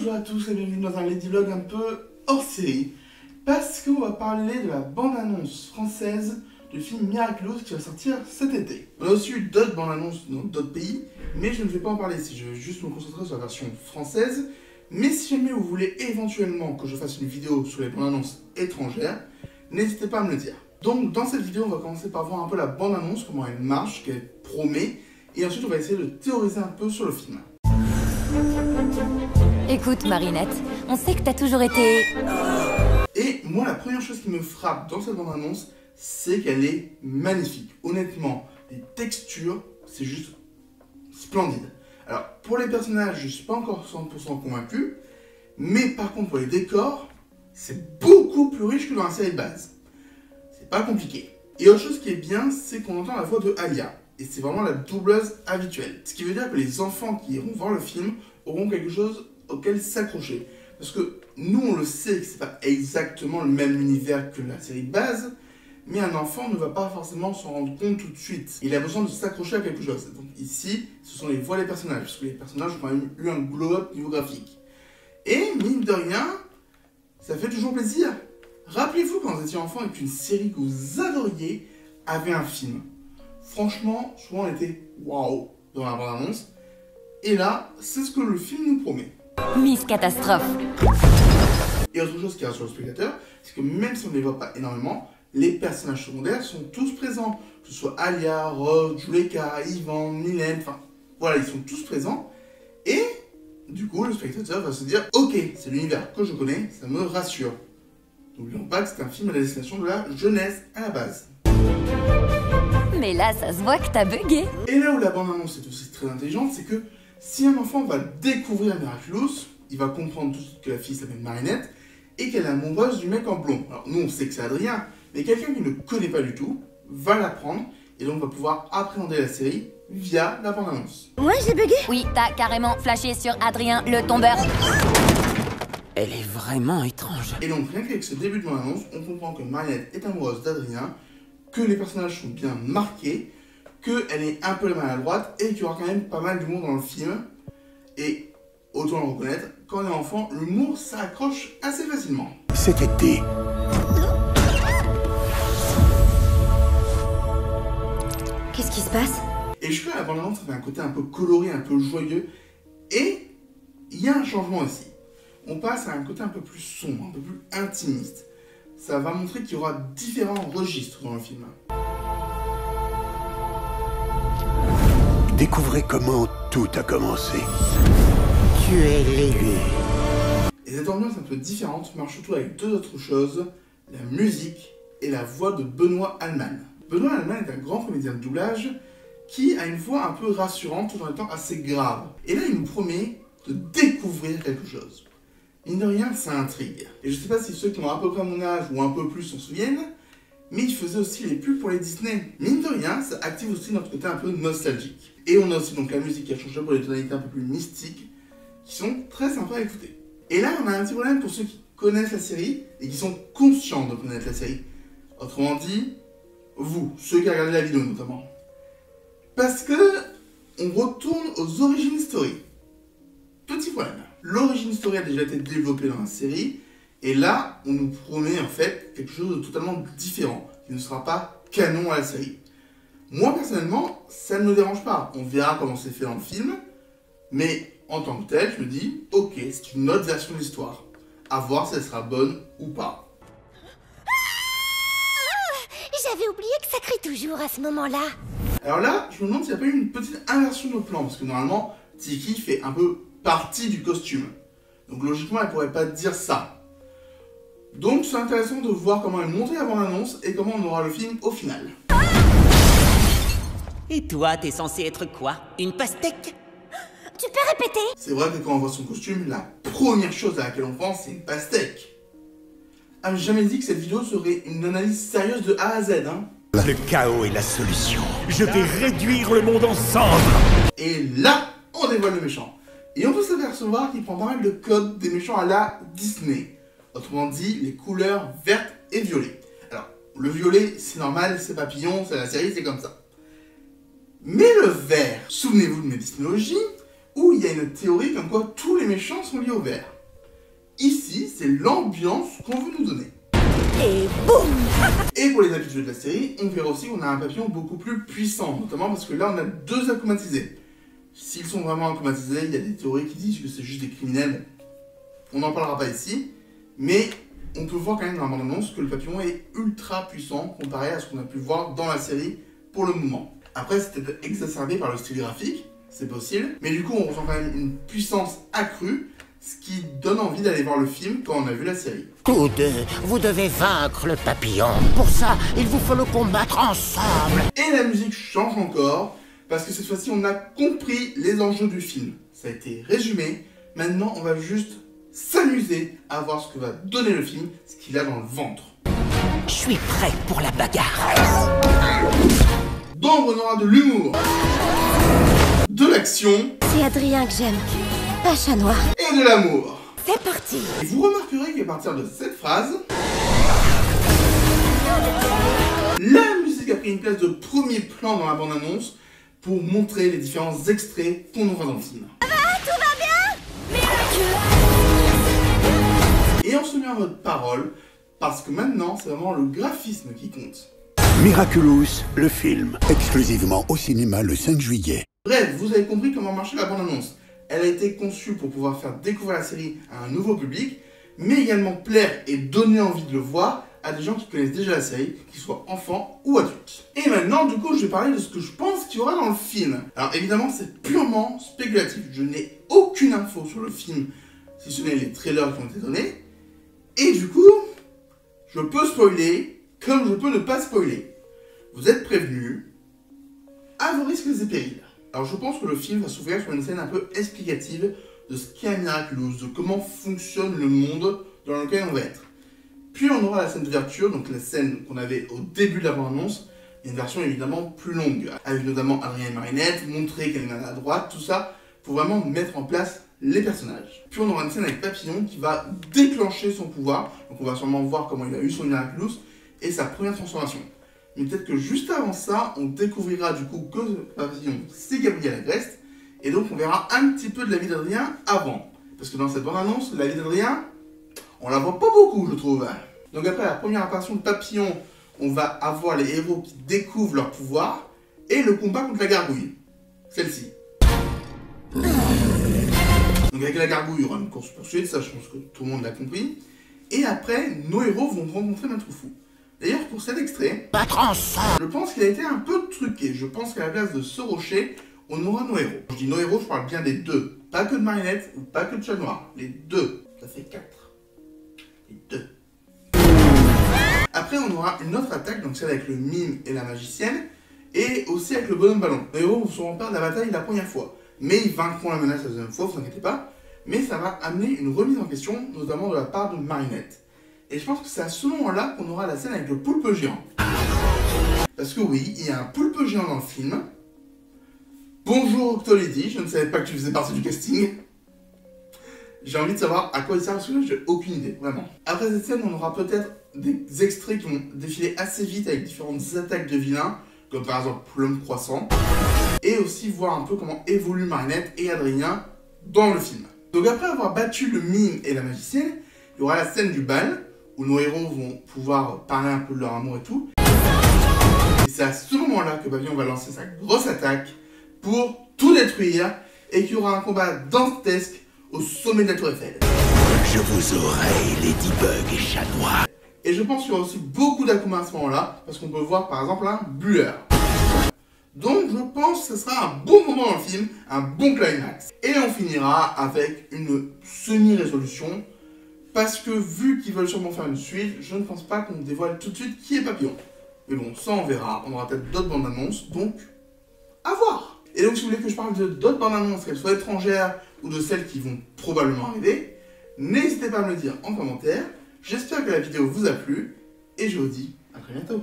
Bonjour à tous et bienvenue dans un Lady Vlog un peu hors série. Parce qu'on va parler de la bande-annonce française du film Miraculous qui va sortir cet été. On a aussi eu d'autres bandes-annonces dans d'autres pays, mais je ne vais pas en parler ici, je vais juste me concentrer sur la version française. Mais si jamais vous voulez éventuellement que je fasse une vidéo sur les bandes-annonces étrangères, n'hésitez pas à me le dire. Donc dans cette vidéo, on va commencer par voir un peu la bande-annonce, comment elle marche, ce qu'elle promet, et ensuite on va essayer de théoriser un peu sur le film. Écoute Marinette, on sait que t'as toujours été... Et moi, la première chose qui me frappe dans cette bande-annonce, c'est qu'elle est magnifique. Honnêtement, les textures, c'est juste splendide. Alors, pour les personnages, je ne suis pas encore 100% convaincu, mais par contre, pour les décors, c'est beaucoup plus riche que dans la série de base. C'est pas compliqué. Et autre chose qui est bien, c'est qu'on entend la voix de Alia. Et c'est vraiment la doubleuse habituelle. Ce qui veut dire que les enfants qui iront voir le film auront quelque chose auquel s'accrocher. Parce que nous, on le sait que c'est pas exactement le même univers que la série de base, mais un enfant ne va pas forcément s'en rendre compte tout de suite. Il a besoin de s'accrocher à quelque chose. Donc ici, ce sont les voix des personnages, parce que les personnages ont quand même eu un glow-up niveau graphique. Et mine de rien, ça fait toujours plaisir. Rappelez-vous quand vous étiez enfant et qu'une série que vous adoriez avait un film. Franchement, souvent on était waouh dans la bande-annonce. Et là, c'est ce que le film nous promet. Miss Catastrophe. Et autre chose qui rassure le spectateur, c'est que même si on ne les voit pas énormément, les personnages secondaires sont tous présents. Que ce soit Alia, Rose, Juleka, Ivan, Mylène, enfin voilà, ils sont tous présents. Et du coup, le spectateur va se dire, ok, c'est l'univers que je connais, ça me rassure. N'oublions pas que c'est un film à la destination de la jeunesse à la base. Mais là, ça se voit que t'as bugué. Et là où la bande-annonce est aussi très intelligente, c'est que si un enfant va découvrir Miraculous, il va comprendre tout de suite que la fille s'appelle Marinette et qu'elle est amoureuse du mec en blond. Alors nous, on sait que c'est Adrien, mais quelqu'un qui ne connaît pas du tout va l'apprendre et donc va pouvoir appréhender la série via la bande-annonce. Ouais, j'ai bugué. Oui, t'as carrément flashé sur Adrien, le tombeur. Elle est vraiment étrange. Et donc rien qu'avec ce début de bande-annonce, on comprend que Marinette est amoureuse d'Adrien, que les personnages sont bien marqués, qu'elle est un peu la maladroite et qu'il y aura quand même pas mal d'humour dans le film. Et autant le reconnaître, quand on est enfant, l'humour s'accroche assez facilement. Cet été. Qu'est-ce qui se passe? Et je trouve que la bande-annonce avait un côté un peu coloré, un peu joyeux. Et il y a un changement aussi. On passe à un côté un peu plus sombre, un peu plus intimiste. Ça va montrer qu'il y aura différents registres dans le film. Découvrez comment tout a commencé. Tu es l'élu. Et cette ambiance un peu différente marche surtout avec deux autres choses, la musique et la voix de Benoît Alman. Benoît Alman est un grand comédien de doublage qui a une voix un peu rassurante tout en étant assez grave. Et là, il nous promet de découvrir quelque chose. Mine de rien, ça intrigue. Et je sais pas si ceux qui ont à peu près mon âge ou un peu plus s'en souviennent, mais il faisait aussi les pubs pour les Disney. Mine de rien, ça active aussi notre côté un peu nostalgique. Et on a aussi donc la musique qui a changé pour les tonalités un peu plus mystiques, qui sont très sympas à écouter. Et là, on a un petit problème pour ceux qui connaissent la série et qui sont conscients de connaître la série. Autrement dit, vous, ceux qui regardez la vidéo notamment. Parce que on retourne aux origines story. Petit problème. L'origine story a déjà été développée dans la série, et là, on nous promet en fait quelque chose de totalement différent, qui ne sera pas canon à la série. Moi, personnellement, ça ne me dérange pas. On verra comment c'est fait dans le film, mais en tant que tel, je me dis, ok, c'est une autre version de l'histoire. À voir si elle sera bonne ou pas. J'avais oublié que ça crie toujours à ce moment-là. Alors là, je me demande s'il n'y a pas eu une petite inversion de plan, parce que normalement, Tiki fait un peu partie du costume. Donc logiquement, elle pourrait pas dire ça. Donc c'est intéressant de voir comment elle montait la bande-annonce et comment on aura le film au final. Et toi, t'es censé être quoi? Une pastèque? Tu peux répéter? C'est vrai que quand on voit son costume, la première chose à laquelle on pense, c'est une pastèque. Ah, mais j'ai jamais dit que cette vidéo serait une analyse sérieuse de A à Z, hein. Le chaos est la solution. Je vais réduire le monde en cendres. Et là, on dévoile le méchant. Et on peut s'apercevoir qu'il prend pas mal de codes des méchants à la Disney. Autrement dit, les couleurs vertes et violet. Alors, le violet, c'est normal, c'est papillon, c'est la série, c'est comme ça. Mais le vert, souvenez-vous de mes Disneyologies, où il y a une théorie comme quoi tous les méchants sont liés au ver. Ici, c'est l'ambiance qu'on veut nous donner. Et boum! Et pour les habitués de la série, on verra aussi qu'on a un papillon beaucoup plus puissant, notamment parce que là on a 2 acclimatisés. S'ils sont vraiment acclimatisés, il y a des théories qui disent que c'est juste des criminels. On n'en parlera pas ici, mais on peut voir quand même dans la bande-annonce que le papillon est ultra puissant comparé à ce qu'on a pu voir dans la série pour le moment. Après, c'est peut-être exacerbé par le style graphique, c'est possible, mais du coup on ressent quand même une puissance accrue, ce qui donne envie d'aller voir le film quand on a vu la série. Tous deux, vous devez vaincre le papillon. Pour ça, il vous faut le combattre ensemble. Et la musique change encore, parce que cette fois-ci on a compris les enjeux du film. Ça a été résumé, maintenant on va juste s'amuser à voir ce que va donner le film, ce qu'il a dans le ventre. Je suis prêt pour la bagarre. Donc on aura de l'humour, de l'action C'est Adrien que j'aime, pas Chat Noir. et de l'amour. C'est parti! Et vous remarquerez qu'à partir de cette phrase, la musique a pris une place de premier plan dans la bande-annonce pour montrer les différents extraits qu'on aura dans le film. Tout va bien? Et on se met en mode parole, parce que maintenant c'est vraiment le graphisme qui compte. Miraculous, le film, exclusivement au cinéma le 5 juillet. Bref, vous avez compris comment marchait la bande-annonce. Elle a été conçue pour pouvoir faire découvrir la série à un nouveau public, mais également plaire et donner envie de le voir à des gens qui connaissent déjà la série, qu'ils soient enfants ou adultes. Et maintenant, du coup, je vais parler de ce que je pense qu'il y aura dans le film. Alors évidemment, c'est purement spéculatif. Je n'ai aucune info sur le film, si ce n'est les trailers qui ont été donnés. Et du coup, je peux spoiler, comme je peux ne pas spoiler. Vous êtes prévenus, à vos risques et périls. Alors je pense que le film va s'ouvrir sur une scène un peu explicative de ce qu'est Miraculous, de comment fonctionne le monde dans lequel on va être. Puis on aura la scène d'ouverture, donc la scène qu'on avait au début de la bande-annonce, une version évidemment plus longue, avec notamment Adrien et Marinette, montrer qu'elle est à la droite, tout ça, pour vraiment mettre en place les personnages. Puis on aura une scène avec Papillon qui va déclencher son pouvoir, donc on va sûrement voir comment il a eu son Miraculous et sa première transformation. Mais peut-être que juste avant ça, on découvrira du coup que Papillon, c'est Gabriel Agreste, et donc on verra un petit peu de la vie d'Adrien avant. Parce que dans cette bande-annonce, la vie d'Adrien, on la voit pas beaucoup, je trouve. Donc après la première apparition de Papillon, on va avoir les héros qui découvrent leur pouvoir, et le combat contre la gargouille. Celle-ci. Donc avec la gargouille, il y aura une course-poursuite, ça je pense que tout le monde l'a compris. Et après, nos héros vont rencontrer Maître Fou. D'ailleurs, pour cet extrait, je pense qu'il a été un peu truqué. Je pense qu'à la place de ce rocher, on aura nos héros. Quand je dis nos héros, je parle bien des deux. Pas que de Marinette ou pas que de Chat Noir. Les deux. Ça fait 4. Les deux. Après, on aura une autre attaque, donc celle avec le mime et la magicienne, et aussi avec le bonhomme ballon. Nos héros se seront pas de la bataille la première fois. Mais ils vaincront la menace la deuxième fois, vous inquiétez pas. Mais ça va amener une remise en question, notamment de la part de Marinette. Et je pense que c'est à ce moment-là qu'on aura la scène avec le poulpe géant. Parce que oui, il y a un poulpe géant dans le film. Bonjour Octolady, je ne savais pas que tu faisais partie du casting. J'ai envie de savoir à quoi il sert parce que j'ai aucune idée, vraiment. Après cette scène, on aura peut-être des extraits qui vont défiler assez vite avec différentes attaques de vilains, comme par exemple Plum Croissant. Et aussi voir un peu comment évoluent Marinette et Adrien dans le film. Donc après avoir battu le mime et la magicienne, il y aura la scène du bal, où nos héros vont pouvoir parler un peu de leur amour et tout. Et c'est à ce moment-là que Papillon va lancer sa grosse attaque pour tout détruire et qu'il y aura un combat dantesque au sommet de la Tour Eiffel. Je vous aurai, Ladybug et Chat Noir. Et je pense qu'il y aura aussi beaucoup d'accombats à ce moment-là, parce qu'on peut voir par exemple un bueur. Donc je pense que ce sera un bon moment dans le film, un bon climax. Et on finira avec une semi-résolution. Parce que vu qu'ils veulent sûrement faire une suite, je ne pense pas qu'on dévoile tout de suite qui est Papillon. Mais bon, ça on verra, on aura peut-être d'autres bandes annonces, donc à voir. Et donc si vous voulez que je parle de d'autres bandes annonces, qu'elles soient étrangères ou de celles qui vont probablement arriver, n'hésitez pas à me le dire en commentaire. J'espère que la vidéo vous a plu, et je vous dis à très bientôt.